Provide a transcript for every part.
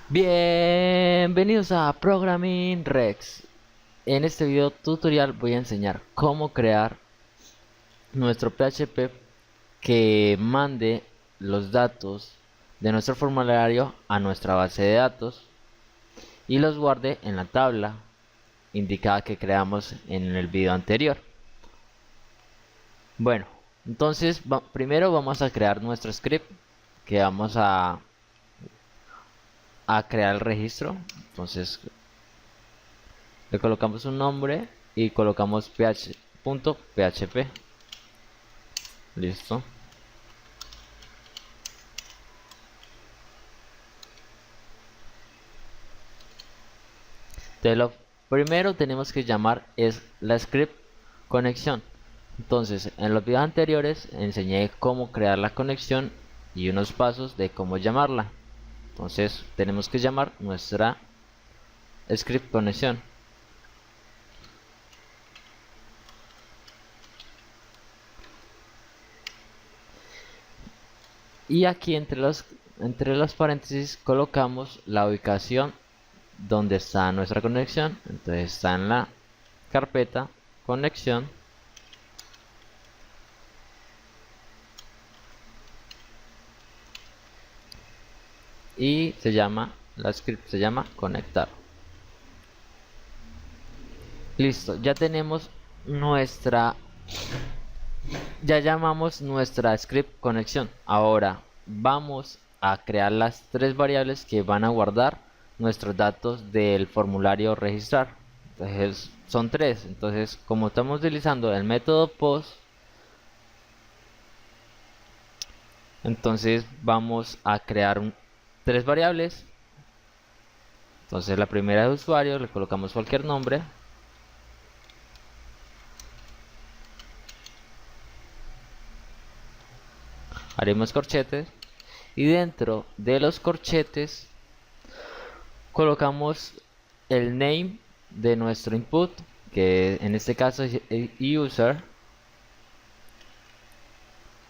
Bienvenidos a Programming Rex. En este video tutorial voy a enseñar cómo crear nuestro PHP que mande los datos de nuestro formulario a nuestra base de datos y los guarde en la tabla indicada que creamos en el video anterior. Bueno, entonces primero vamos a crear nuestro script que vamos a crear el registro. Entonces le colocamos un nombre y colocamos .php. Listo. Lo primero tenemos que llamar es la script conexión. Entonces, en los videos anteriores enseñé cómo crear la conexión y unos pasos de cómo llamarla. Entonces, tenemos que llamar nuestra script conexión. Y aquí entre los paréntesis colocamos la ubicación donde está nuestra conexión. Entonces está en la carpeta conexión y la script se llama conectar. Listo, ya llamamos nuestra script conexión. Ahora vamos a crear las tres variables que van a guardar nuestros datos del formulario registrar. Entonces son tres. Entonces, como estamos utilizando el método post, entonces vamos a crear tres variables. Entonces la primera de usuario, le colocamos cualquier nombre. Haremos corchetes y dentro de los corchetes colocamos el name de nuestro input, que en este caso es el user.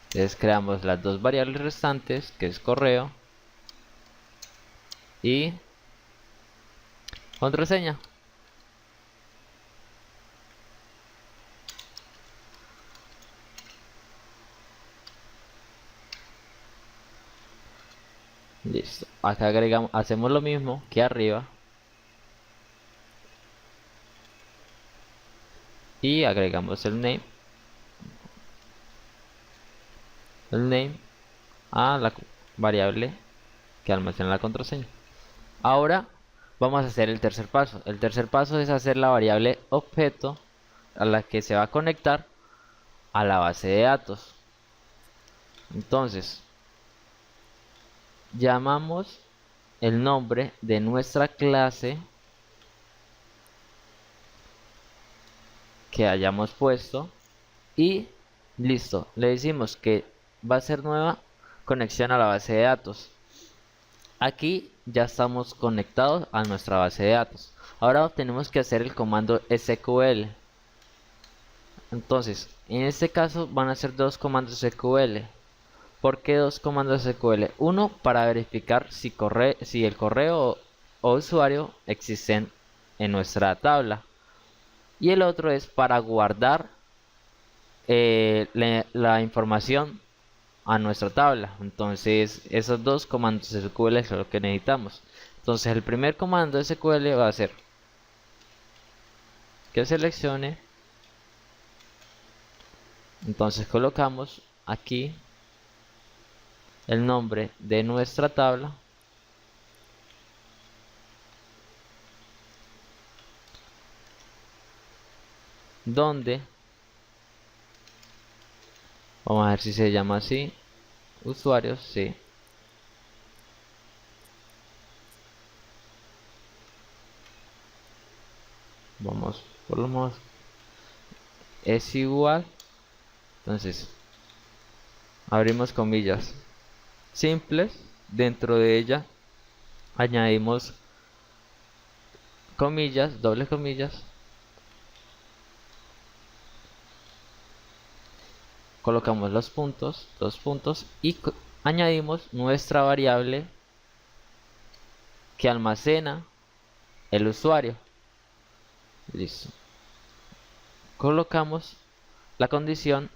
Entonces creamos las dos variables restantes, que es correo y contraseña. Listo. Acá hacemos lo mismo que arriba y agregamos el name a la variable que almacena la contraseña. Ahora vamos a hacer el tercer paso. El tercer paso es hacer la variable objeto a la que se va a conectar a la base de datos. Entonces llamamos el nombre de nuestra clase que hayamos puesto y listo, le decimos que va a ser nueva conexión a la base de datos. Aquí ya estamos conectados a nuestra base de datos. Ahora tenemos que hacer el comando SQL. Entonces, en este caso van a ser dos comandos SQL. ¿Por qué dos comandos SQL? Uno para verificar si el correo o usuario existen en nuestra tabla. Y el otro es para guardar la información a nuestra tabla. Entonces esos dos comandos SQL es lo que necesitamos. Entonces el primer comando SQL va a ser que seleccione. Entonces colocamos aquí el nombre de nuestra tabla, donde vamos a ver si se llama así, usuarios, sí. Vamos por lo menos es igual. Entonces abrimos comillas simples, dentro de ella añadimos comillas, doble comillas, colocamos los puntos, dos puntos y añadimos nuestra variable que almacena el usuario. Listo. Colocamos la condición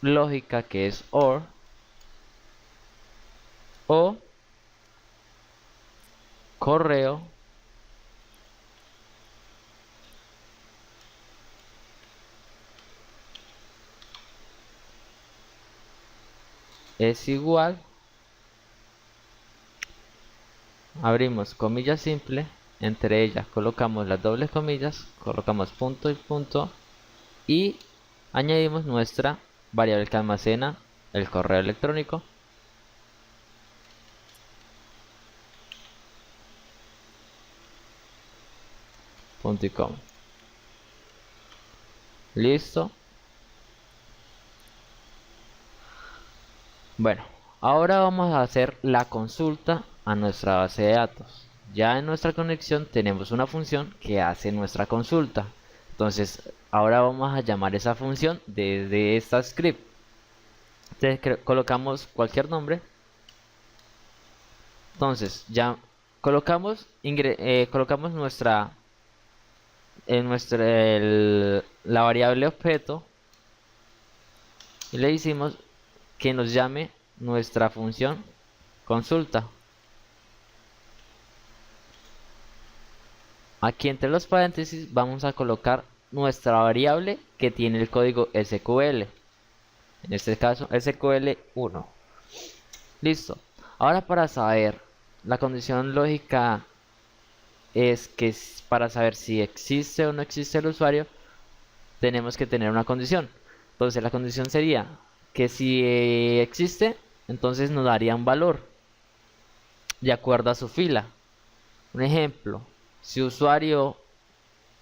lógica que es OR o correo es igual, abrimos comilla simple, entre ellas colocamos las dobles comillas, colocamos punto y punto y añadimos nuestra variable que almacena el correo electrónico. Punto y coma. Listo. Bueno, ahora vamos a hacer la consulta a nuestra base de datos. Ya en nuestra conexión tenemos una función que hace nuestra consulta. Entonces, ahora vamos a llamar esa función desde esta script. Entonces, colocamos cualquier nombre. Entonces, ya colocamos, colocamos la variable objeto y le decimos que nos llame nuestra función consulta. Aquí entre los paréntesis vamos a colocar nuestra variable que tiene el código SQL. En este caso SQL1. Listo. Ahora para saber la condición lógica es que para saber si existe o no existe el usuario tenemos que tener una condición. Entonces la condición sería que si existe, entonces nos daría un valor de acuerdo a su fila. Un ejemplo, si usuario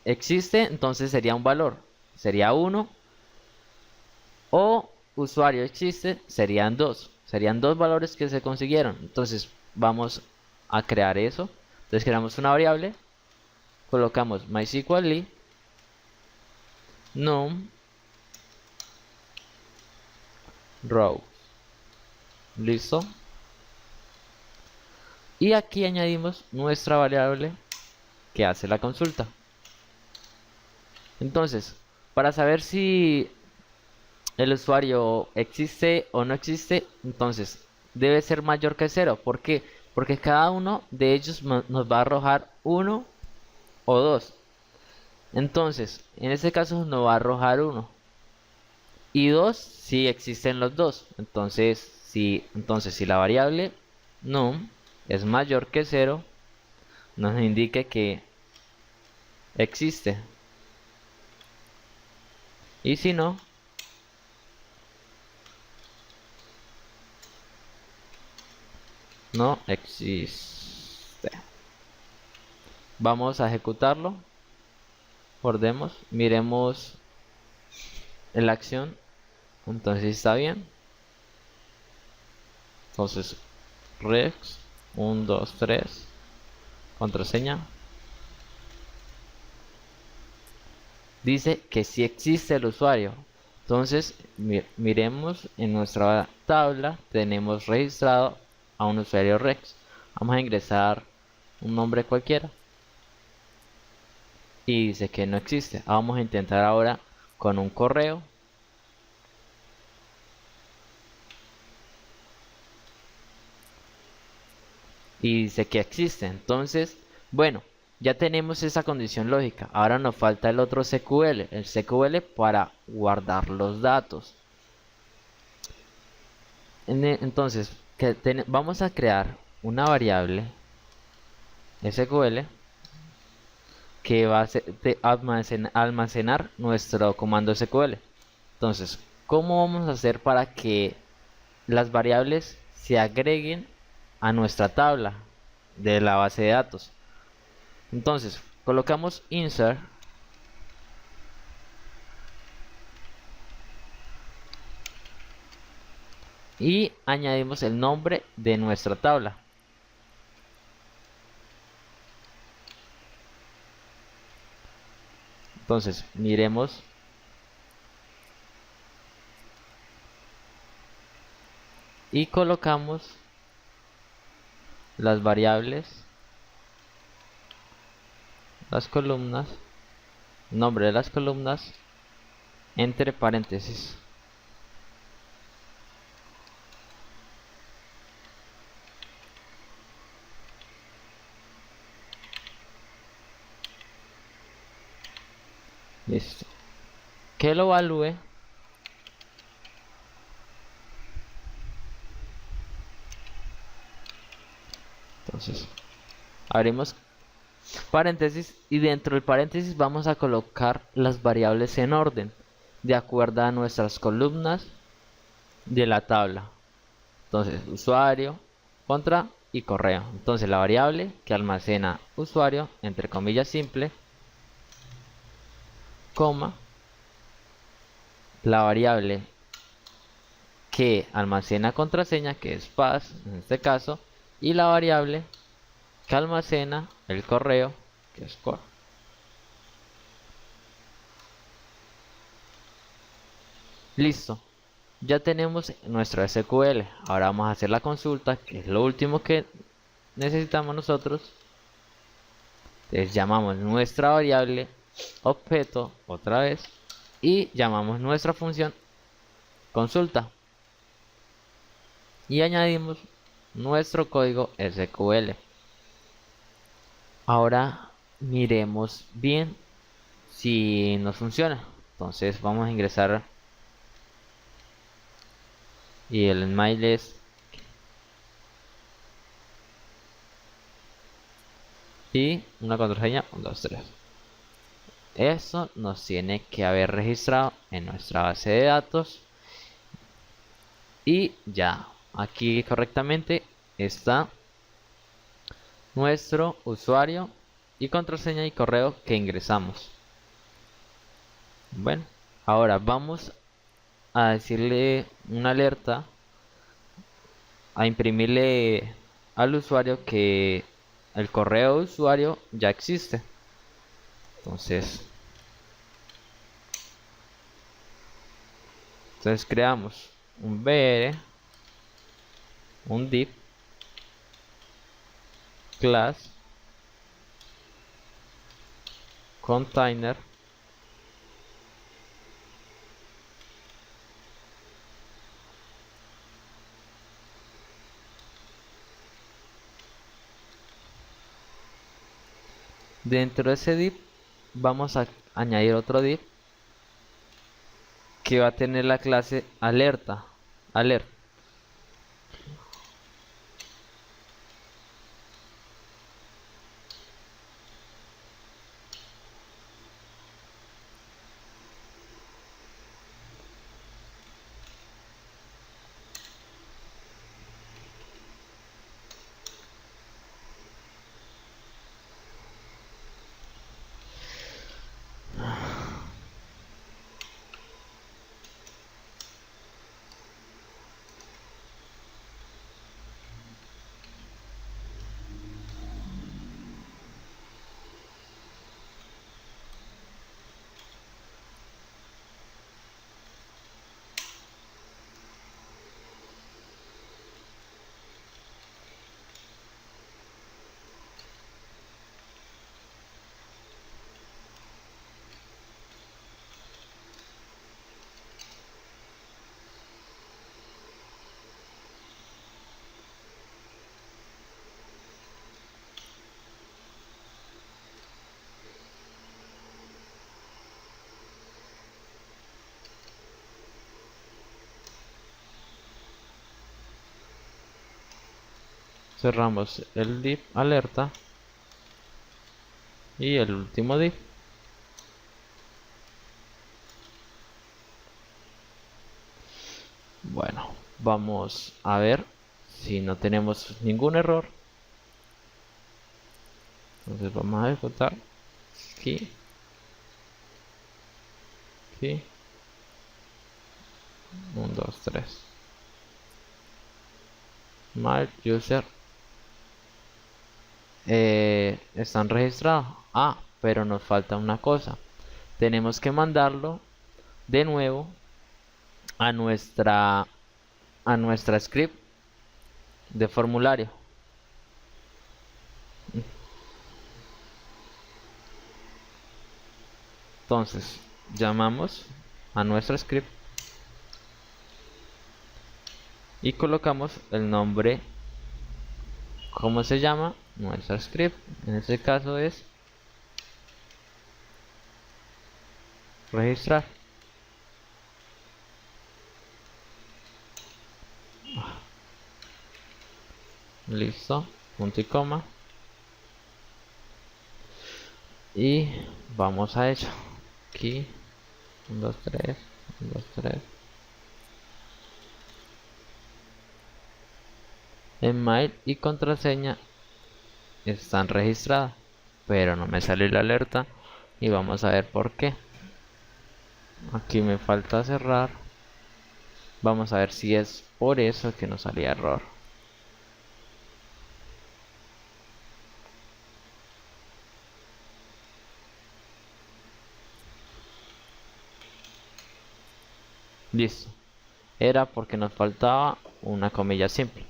existe, entonces sería un valor, sería 1, o usuario existe, serían 2. Serían dos valores que se consiguieron. Entonces vamos a crear eso. Entonces creamos una variable, colocamos MySQL num row. Listo. Y aquí añadimos nuestra variable que hace la consulta. Entonces, para saber si el usuario existe o no existe, entonces debe ser mayor que 0. ¿Por qué? Porque cada uno de ellos nos va a arrojar 1 o 2. Entonces, en este caso nos va a arrojar 1. Y 2 si existen los dos. Entonces, si la variable num es mayor que 0, nos indica que existe. Y si no, no existe. Vamos a ejecutarlo. Guardemos, miremos la acción. Entonces está bien. Entonces rex 1 2 3 contraseña. Dice que sí existe el usuario. Entonces miremos en nuestra tabla, tenemos registrado a un usuario rex. Vamos a ingresar un nombre cualquiera y dice que no existe. Vamos a intentar ahora con un correo. Y dice que existe. Entonces, bueno, ya tenemos esa condición lógica. Ahora nos falta el otro SQL, el SQL para guardar los datos. Entonces, vamos a crear una variable SQL que va a almacenar nuestro comando SQL. Entonces, ¿cómo vamos a hacer para que las variables se agreguen a nuestra tabla de la base de datos? Entonces, colocamos insert y añadimos el nombre de nuestra tabla. Entonces, miremos y colocamos las variables las columnas, nombre de las columnas, entre paréntesis. Listo. Que lo evalúe. Entonces, abrimos paréntesis y dentro del paréntesis vamos a colocar las variables en orden, de acuerdo a nuestras columnas de la tabla. Entonces, usuario, contra y correo. Entonces, la variable que almacena usuario, entre comillas simple, coma, la variable que almacena contraseña, que es pass en este caso, y la variable que almacena el correo, que es core. Listo, ya tenemos nuestro SQL. Ahora vamos a hacer la consulta, que es lo último que necesitamos nosotros. Entonces llamamos nuestra variable objeto otra vez y llamamos nuestra función consulta y añadimos nuestro código SQL. Ahora miremos bien si nos funciona. Entonces vamos a ingresar y el mail es y una contraseña 1, 2, 3. Eso nos tiene que haber registrado en nuestra base de datos y ya aquí correctamente está nuestro usuario y contraseña y correo que ingresamos. Bueno, ahora vamos a decirle una alerta, a imprimirle al usuario que el correo de usuario ya existe. Entonces creamos un br, un div, class, container, dentro de ese div vamos a añadir otro div que va a tener la clase alerta, alert. Cerramos el div alerta y el último div. Bueno, vamos a ver si no tenemos ningún error. Entonces vamos a ejecutar aquí, aquí, 1, 2, 3. My user están registrados. Pero nos falta una cosa. Tenemos que mandarlo de nuevo a nuestra script de formulario. Entonces llamamos a nuestro script y colocamos el nombre, cómo se llama nuestro script. En este caso es registrar. Listo, punto y coma. Y vamos a ello. Aquí 1, 2, 3, 1, 2, 3. Email y contraseña están registradas, pero no me sale la alerta y vamos a ver por qué. Aquí me falta cerrar. Vamos a ver si es por eso que nos salía error. Listo. Era porque nos faltaba una comilla simple.